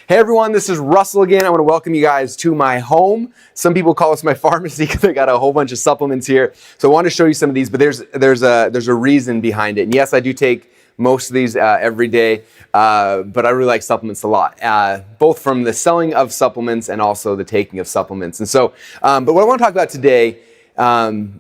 Hey everyone, this is Russell again. I want to welcome you guys to my home. Some people call this my pharmacy because I got a whole bunch of supplements here. So I want to show you some of these, but there's a reason behind it. And yes, I do take most of these every day, but I really like supplements a lot, both from the selling of supplements and also the taking of supplements. And so, but what I want to talk about today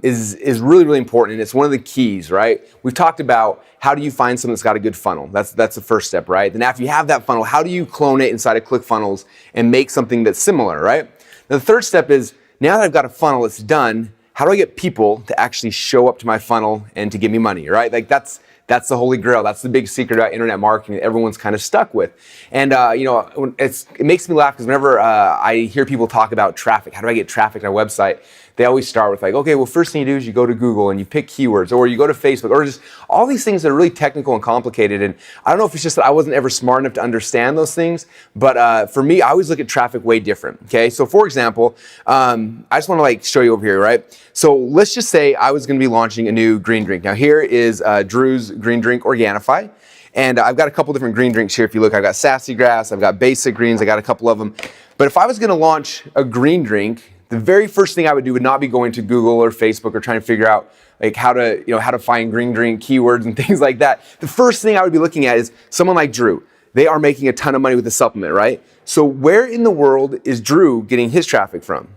is really, really important, and it's one of the keys, right? We've talked about how do you find something that's got a good funnel. That's the first step, right? Then after you have that funnel, how do you clone it inside of ClickFunnels and make something that's similar, right? Now, the third step is, now that I've got a funnel that's done, how do I get people to actually show up to my funnel and to give me money, right? Like that's the holy grail. That's the big secret about internet marketing that everyone's kind of stuck with. And it makes me laugh because whenever I hear people talk about traffic, how do I get traffic to my website? They always start with like, okay, well, first thing you do is you go to Google and you pick keywords, or you go to Facebook, or just all these things that are really technical and complicated. And I don't know if it's just that I wasn't ever smart enough to understand those things, but for me, I always look at traffic way different. Okay, so for example, I just want to like show you over here, right? So let's just say I was going to be launching a new green drink. Now here is Drew's green drink Organifi. And I've got a couple different green drinks here. If you look, I've got Sassy Grass, I've got Basic Greens, I got a couple of them. But if I was going to launch a green drink, the very first thing I would do would not be going to Google or Facebook or trying to figure out like how to find green drink keywords and things like that. The first thing I would be looking at is someone like Drew. They are making a ton of money with the supplement, right? So where in the world is Drew getting his traffic from?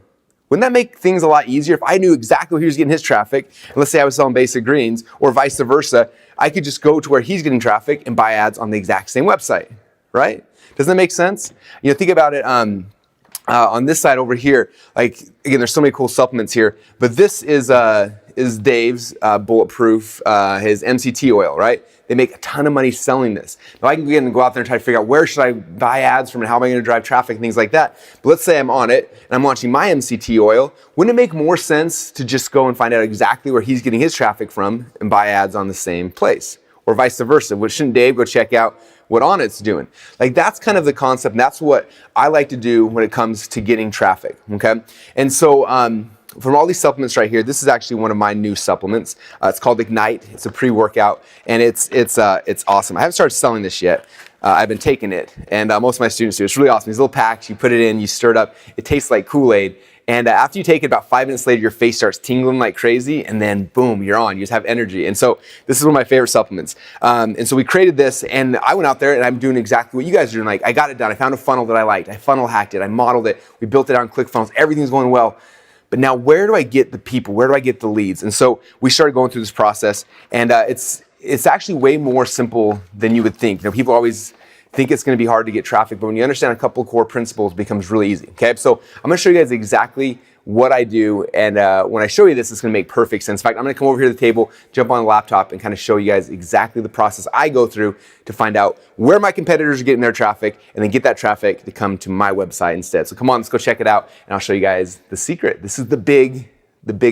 Wouldn't that make things a lot easier if I knew exactly where he was getting his traffic? And let's say I was selling Basic Greens, or vice versa, I could just go to where he's getting traffic and buy ads on the exact same website, right? Doesn't that make sense? Think about it. On this side over here, like again, there's so many cool supplements here, but this is Dave's Bulletproof, his MCT oil, right? They make a ton of money selling this. Now I can go out there and try to figure out where should I buy ads from and how am I going to drive traffic and things like that. But let's say I'm on it and I'm launching my MCT oil. Wouldn't it make more sense to just go and find out exactly where he's getting his traffic from and buy ads on the same place? Or vice versa? Shouldn't Dave go check out what Onnit's doing? Like that's kind of the concept, and that's what I like to do when it comes to getting traffic, okay? And so from all these supplements right here, this is actually one of my new supplements. It's called Ignite. It's a pre-workout, and it's awesome. I haven't started selling this yet. I've been taking it, and most of my students do. It's really awesome. These little packs, you put it in, you stir it up. It tastes like Kool-Aid. And after you take it, about 5 minutes later, your face starts tingling like crazy, and then boom, you're on. You just have energy. And so this is one of my favorite supplements. And so we created this, and I went out there, and I'm doing exactly what you guys are doing. Like, I got it done. I found a funnel that I liked. I funnel hacked it. I modeled it. We built it on ClickFunnels. Everything's going well. But now, where do I get the people? Where do I get the leads? And so we started going through this process, and it's actually way more simple than you would think. People always think it's going to be hard to get traffic, but when you understand a couple of core principles, it becomes really easy. Okay, so I'm going to show you guys exactly what I do, and when I show you this, it's going to make perfect sense. In fact, I'm going to come over here to the table, jump on the laptop, and kind of show you guys exactly the process I go through to find out where my competitors are getting their traffic, and then get that traffic to come to my website instead. So come on, let's go check it out, and I'll show you guys the secret. This is the big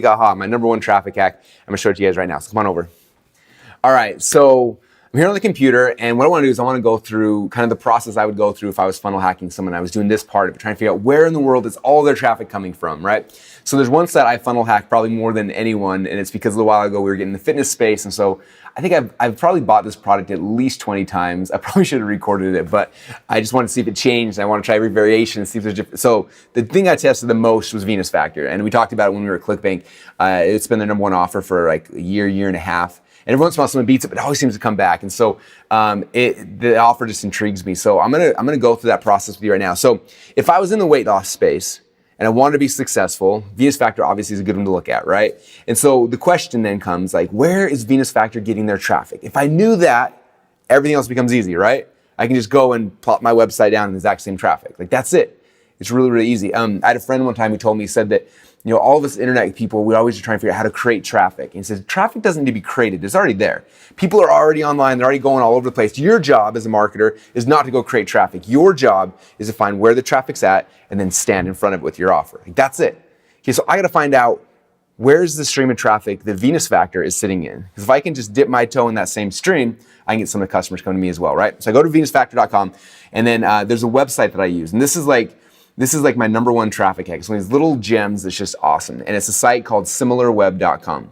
aha, my number one traffic hack. I'm going to show it to you guys right now. So come on over. All right, so I'm here on the computer, and what I want to do is I want to go through kind of the process I would go through if I was funnel hacking someone. I was doing this part of it, trying to figure out where in the world is all their traffic coming from, right? So there's one site I funnel hack probably more than anyone, and it's because a little while ago we were getting in the fitness space, and so I think I've probably bought this product at least 20 times. I probably should have recorded it, but I just wanted to see if it changed. I want to try every variation and see if there's different. So the thing I tested the most was Venus Factor, and we talked about it when we were at ClickBank. It's been the number one offer for like a year and a half. And every once in a while someone beats it, but it always seems to come back. And so the offer just intrigues me. So I'm gonna go through that process with you right now. So if I was in the weight loss space and I wanted to be successful, Venus Factor obviously is a good one to look at, right? And so the question then comes like, where is Venus Factor getting their traffic? If I knew that, everything else becomes easy, right? I can just go and plop my website down in the exact same traffic. Like that's it. It's really, really easy. I had a friend one time who told me, he said that, all of us internet people, we always are trying to figure out how to create traffic. And he says, traffic doesn't need to be created. It's already there. People are already online. They're already going all over the place. Your job as a marketer is not to go create traffic. Your job is to find where the traffic's at and then stand in front of it with your offer. Like, that's it. Okay, so I got to find out where's the stream of traffic that Venus Factor is sitting in. Because if I can just dip my toe in that same stream, I can get some of the customers coming to me as well, right? So I go to venusfactor.com, and then there's a website that I use. And this is like my number one traffic hack. It's one of these little gems that's just awesome. And it's a site called similarweb.com.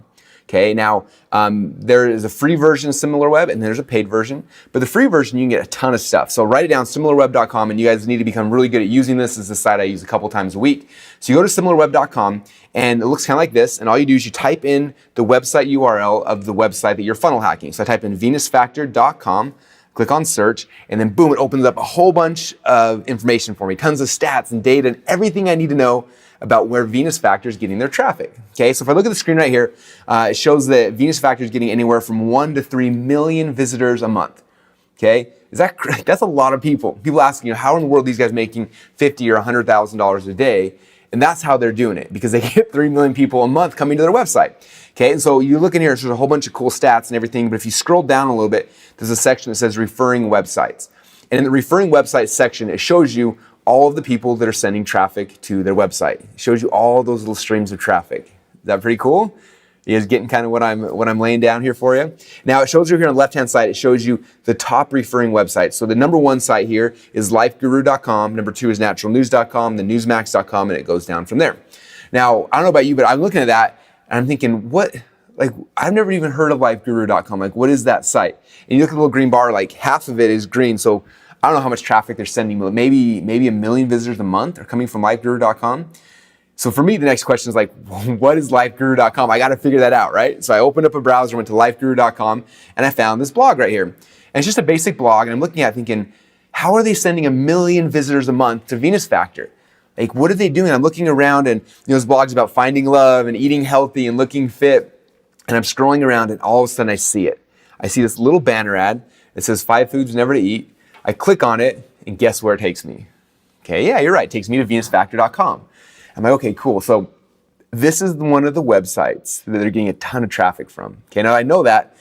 Okay, now there is a free version of SimilarWeb and there's a paid version, but the free version you can get a ton of stuff. So write it down, similarweb.com, and you guys need to become really good at using this. This is the site I use a couple times a week. So you go to similarweb.com and it looks kind of like this, and all you do is you type in the website URL of the website that you're funnel hacking. So I type in venusfactor.com, click on search, and then boom, it opens up a whole bunch of information for me, tons of stats and data and everything I need to know about where Venus Factor is getting their traffic. Okay, so if I look at the screen right here, it shows that Venus Factor is getting anywhere from 1 to 3 million visitors a month. Okay, that's a lot of people. People asking, how in the world are these guys making $50,000 or $100,000 a day? And that's how they're doing it, because they get 3 million people a month coming to their website. Okay, and so you look in here, there's a whole bunch of cool stats and everything, but if you scroll down a little bit, there's a section that says referring websites. And in the referring websites section, it shows you all of the people that are sending traffic to their website. It shows you all those little streams of traffic. Is that pretty cool? You guys getting kind of what I'm laying down here for you? Now it shows you here on the left-hand side, it shows you the top referring websites. So the number 1 site here is lifeguru.com, number 2 is naturalnews.com, then newsmax.com, and it goes down from there. Now, I don't know about you, but I'm looking at that and I'm thinking, I've never even heard of lifeguru.com. Like, what is that site? And you look at the little green bar, like half of it is green. So I don't know how much traffic they're sending. Maybe 1 million visitors a month are coming from lifeguru.com. So for me, the next question is like, what is lifeguru.com? I got to figure that out, right? So I opened up a browser, went to lifeguru.com, and I found this blog right here. And it's just a basic blog, and I'm looking at it thinking, how are they sending 1 million visitors a month to Venus Factor? Like, what are they doing? I'm looking around, and this blog's about finding love and eating healthy and looking fit. And I'm scrolling around, and all of a sudden I see it. I see this little banner ad that says 5 foods never to eat. I click on it, and guess where it takes me? Okay, yeah, you're right. It takes me to venusfactor.com. I'm like, okay, cool. So this is one of the websites that they're getting a ton of traffic from. Okay, now I know that.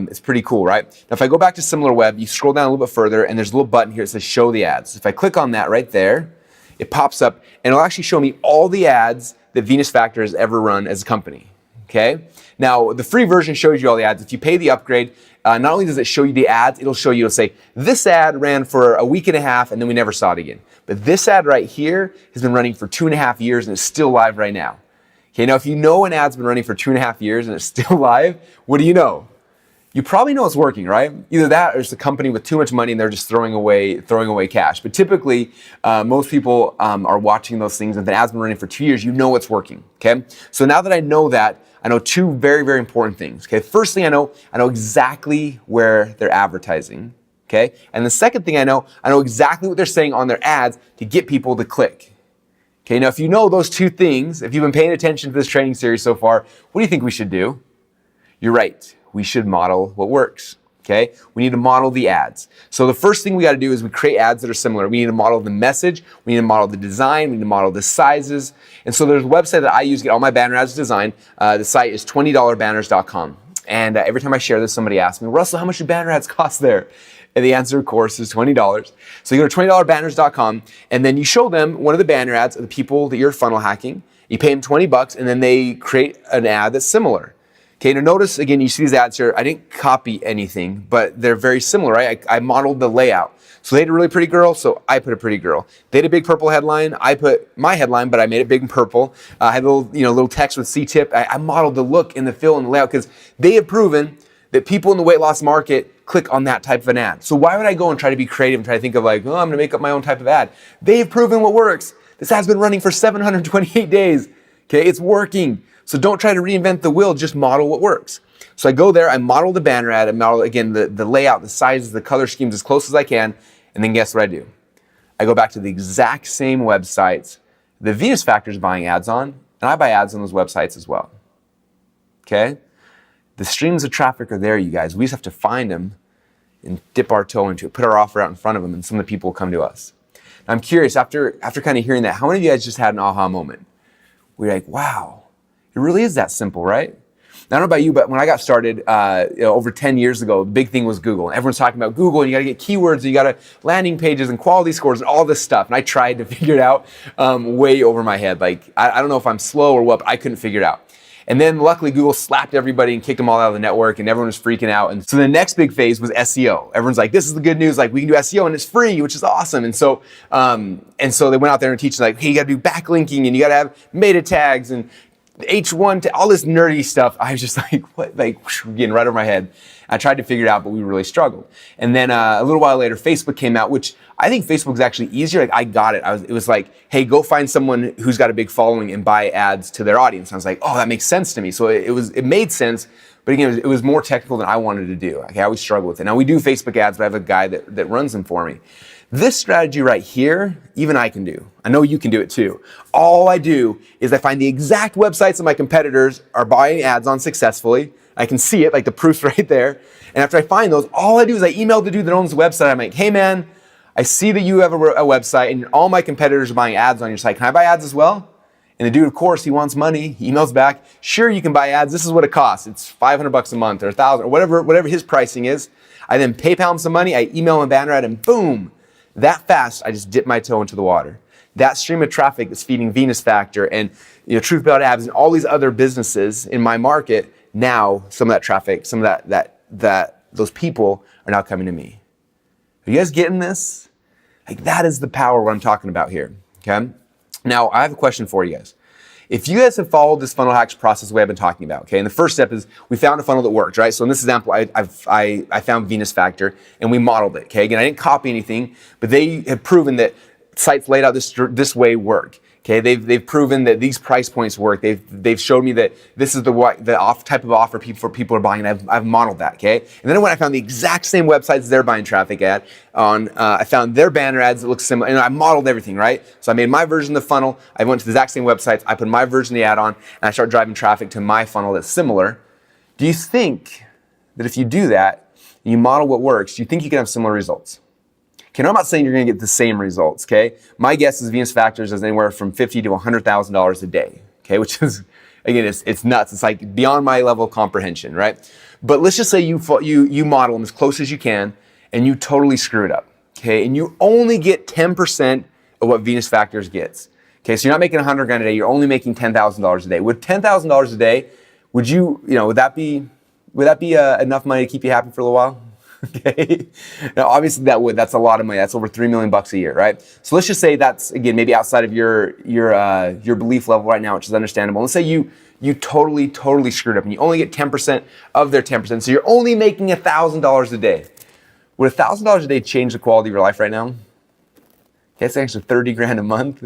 It's pretty cool, right? Now, if I go back to SimilarWeb, you scroll down a little bit further, and there's a little button here that says show the ads. If I click on that right there, it pops up, and it'll actually show me all the ads that Venus Factor has ever run as a company. Okay? Now, the free version shows you all the ads. If you pay the upgrade, not only does it show you the ads, it'll say, this ad ran for a week and a half and then we never saw it again. But this ad right here has been running for 2.5 years and it's still live right now. Okay, now if you know an ad's been running for 2.5 years and it's still live, what do you know? You probably know it's working, right? Either that or it's a company with too much money and they're just throwing away cash. But typically, most people are watching those things, and if an ad's been running for 2 years, you know it's working, okay? So now that I know that, I know 2 very, very important things, okay? First thing I know exactly where they're advertising, okay? And the second thing I know exactly what they're saying on their ads to get people to click. Okay, now if you know those 2 things, if you've been paying attention to this training series so far, what do you think we should do? You're right. We should model what works, okay? We need to model the ads. So the first thing we got to do is we create ads that are similar. We need to model the message. We need to model the design. We need to model the sizes. And so there's a website that I use to get all my banner ads designed. The site is $20banners.com. And every time I share this, somebody asks me, Russell, how much do banner ads cost there? And the answer, of course, is $20. So you go to $20banners.com, and then you show them one of the banner ads of the people that you're funnel hacking. You pay them $20, and then they create an ad that's similar. Okay, now notice, again, you see these ads here. I didn't copy anything, but they're very similar, right? I modeled the layout. So they had a really pretty girl, so I put a pretty girl. They had a big purple headline. I put my headline, but I made it big and purple. I had a little text with C-tip. I modeled the look and the feel and the layout because they have proven that people in the weight loss market click on that type of an ad. So why would I go and try to be creative and try to think of I'm going to make up my own type of ad? They've proven what works. This ad's been running for 728 days. Okay, it's working. So don't try to reinvent the wheel, just model what works. So I go there, I model the banner ad, I model, again, the layout, the sizes, the color schemes as close as I can, and then guess what I do? I go back to the exact same websites that Venus Factor is buying ads on, and I buy ads on those websites as well. Okay? The streams of traffic are there, you guys. We just have to find them and dip our toe into it, put our offer out in front of them, and some of the people will come to us. Now, I'm curious, after kind of hearing that, how many of you guys just had an aha moment? We're like, wow. It really is that simple, right? Now, I don't know about you, but when I got started over 10 years ago, the big thing was Google. And everyone's talking about Google, and you got to get keywords, and you got to landing pages and quality scores and all this stuff. And I tried to figure it out way over my head. Like, I don't know if I'm slow or what, but I couldn't figure it out. And then luckily Google slapped everybody and kicked them all out of the network, and everyone was freaking out. And so the next big phase was SEO. Everyone's like, this is the good news. Like, we can do SEO and it's free, which is awesome. And so they went out there and teaching like, hey, you got to do backlinking and you got to have meta tags and H1 to all this nerdy stuff. I was just like, what, like getting right over my head. I tried to figure it out, but we really struggled. And then a little while later, Facebook came out, which I think Facebook is actually easier. Like I got it. It was like, hey, go find someone who's got a big following and buy ads to their audience. And I was like, oh, that makes sense to me. So it made sense. But again, it was more technical than I wanted to do. Okay, I always struggle with it. Now we do Facebook ads, but I have a guy that runs them for me. This strategy right here, even I can do. I know you can do it too. All I do is I find the exact websites that my competitors are buying ads on successfully. I can see it, like the proof's right there. And after I find those, all I do is I email the dude that owns the website. I'm like, hey man, I see that you have a website and all my competitors are buying ads on your site. Can I buy ads as well? And the dude, of course, he wants money. He emails back, sure, you can buy ads. This is what it costs. It's $500 a month or $1,000 or whatever his pricing is. I then PayPal him some money. I email him a banner ad and boom. That fast, I just dip my toe into the water. That stream of traffic is feeding Venus Factor and Truth About Abs and all these other businesses in my market. Now, some of that traffic, some of that those people are now coming to me. Are you guys getting this? Like that is the power of what I'm talking about here. Okay. Now, I have a question for you guys. If you guys have followed this funnel hacks process the way I've been talking about, okay, and the first step is we found a funnel that worked, right? So in this example, I found Venus Factor and we modeled it, okay? Again, I didn't copy anything, but they have proven that sites laid out this way work, okay? They've proven that these price points work. They've showed me that this is the type of offer people are buying, and I've modeled that, okay? And then when I found the exact same websites they're buying traffic at on, I found their banner ads that look similar, and I modeled everything, right? So I made my version of the funnel, I went to the exact same websites, I put my version of the ad on, and I start driving traffic to my funnel that's similar. Do you think that if you do that, and you model what works, do you think you can have similar results? Okay, now I'm not saying you're going to get the same results, okay? My guess is Venus Factors is anywhere from $50,000 to $100,000 a day, okay? Which is, again, it's nuts. It's like beyond my level of comprehension, right? But let's just say you model them as close as you can and you totally screw it up, okay? And you only get 10% of what Venus Factors gets, okay? So you're not making $100,000 a day, you're only making $10,000 a day. With $10,000 a day, would that be enough money to keep you happy for a little while? Okay. Now, obviously that's a lot of money. That's over $3 million a year, right? So let's just say that's, again, maybe outside of your belief level right now, which is understandable. Let's say you totally screwed up and you only get 10% of their 10%. So you're only making $1,000 a day. Would $1,000 a day change the quality of your life right now? Okay, it's an extra $30,000 a month.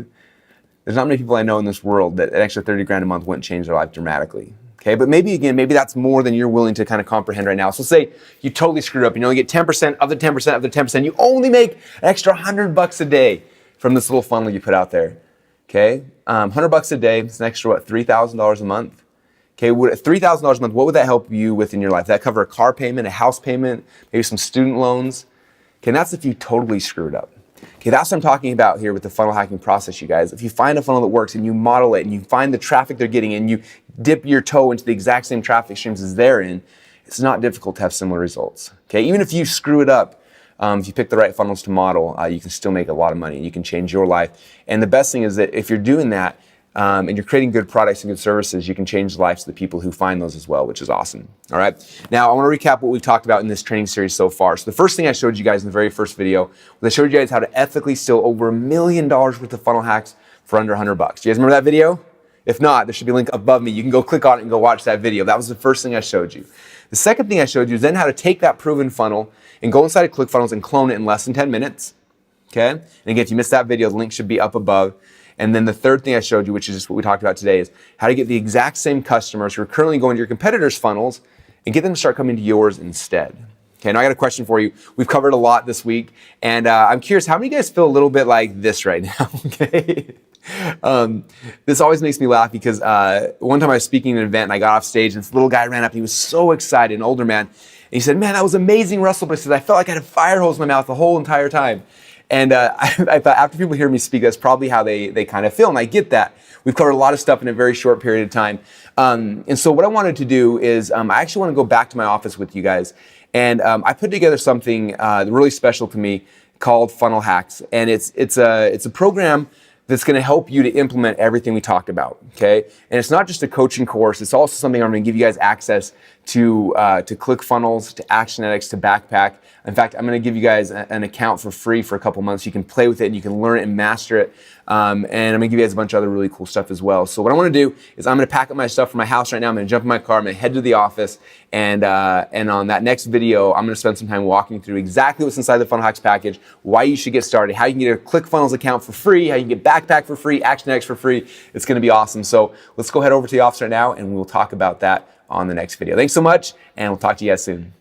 There's not many people I know in this world that an extra $30,000 a month wouldn't change their life dramatically. Okay, but maybe that's more than you're willing to kind of comprehend right now. So say you totally screwed up. You only get 10% of the 10% of the 10%. You only make an extra $100 a day from this little funnel you put out there. Okay, $100 a day. It's an extra $3,000 a month. Okay, $3,000 a month. What would that help you with in your life? That cover a car payment, a house payment, maybe some student loans. Okay, and that's if you totally screwed up. Okay, that's what I'm talking about here with the funnel hacking process, you guys. If you find a funnel that works and you model it and you find the traffic they're getting and you dip your toe into the exact same traffic streams as they're in, it's not difficult to have similar results. Okay, even if you screw it up, if you pick the right funnels to model, you can still make a lot of money and you can change your life. And the best thing is that if you're doing that and you're creating good products and good services, you can change the lives of the people who find those as well, which is awesome. All right. Now, I want to recap what we've talked about in this training series so far. So the first thing I showed you guys in the very first video was I showed you guys how to ethically steal over $1 million worth of funnel hacks for under $100. Do you guys remember that video? If not, there should be a link above me. You can go click on it and go watch that video. That was the first thing I showed you. The second thing I showed you is then how to take that proven funnel and go inside of ClickFunnels and clone it in less than 10 minutes. Okay. And again, if you missed that video, the link should be up above. And then the third thing I showed you, which is just what we talked about today, is how to get the exact same customers who are currently going to your competitors' funnels and get them to start coming to yours instead. Okay, now I got a question for you. We've covered a lot this week, and I'm curious, how many of you guys feel a little bit like this right now? Okay. This always makes me laugh because one time I was speaking at an event and I got off stage and this little guy ran up and he was so excited, an older man, and he said, "Man, that was amazing, Russell," but he said, "I felt like I had a fire hose in my mouth the whole entire time." And I thought after people hear me speak, that's probably how they kind of feel. And I get that. We've covered a lot of stuff in a very short period of time. And so what I wanted to do is I actually want to go back to my office with you guys. And I put together something really special to me called Funnel Hacks. And it's a program that's going to help you to implement everything we talked about, okay? And it's not just a coaching course. It's also something I'm going to give you guys access to ClickFunnels, to Actionetics, to Backpack. In fact, I'm going to give you guys an account for free for a couple months. You can play with it and you can learn it and master it. And I'm going to give you guys a bunch of other really cool stuff as well. So what I want to do is I'm going to pack up my stuff from my house right now. I'm going to jump in my car. I'm going to head to the office. And on that next video, I'm going to spend some time walking through exactly what's inside the Funnel Hacks package, why you should get started, how you can get a ClickFunnels account for free, how you can get Backpack for free, Actionetics for free. It's going to be awesome. So let's go head over to the office right now and we'll talk about that on the next video. Thanks so much, and we'll talk to you guys soon.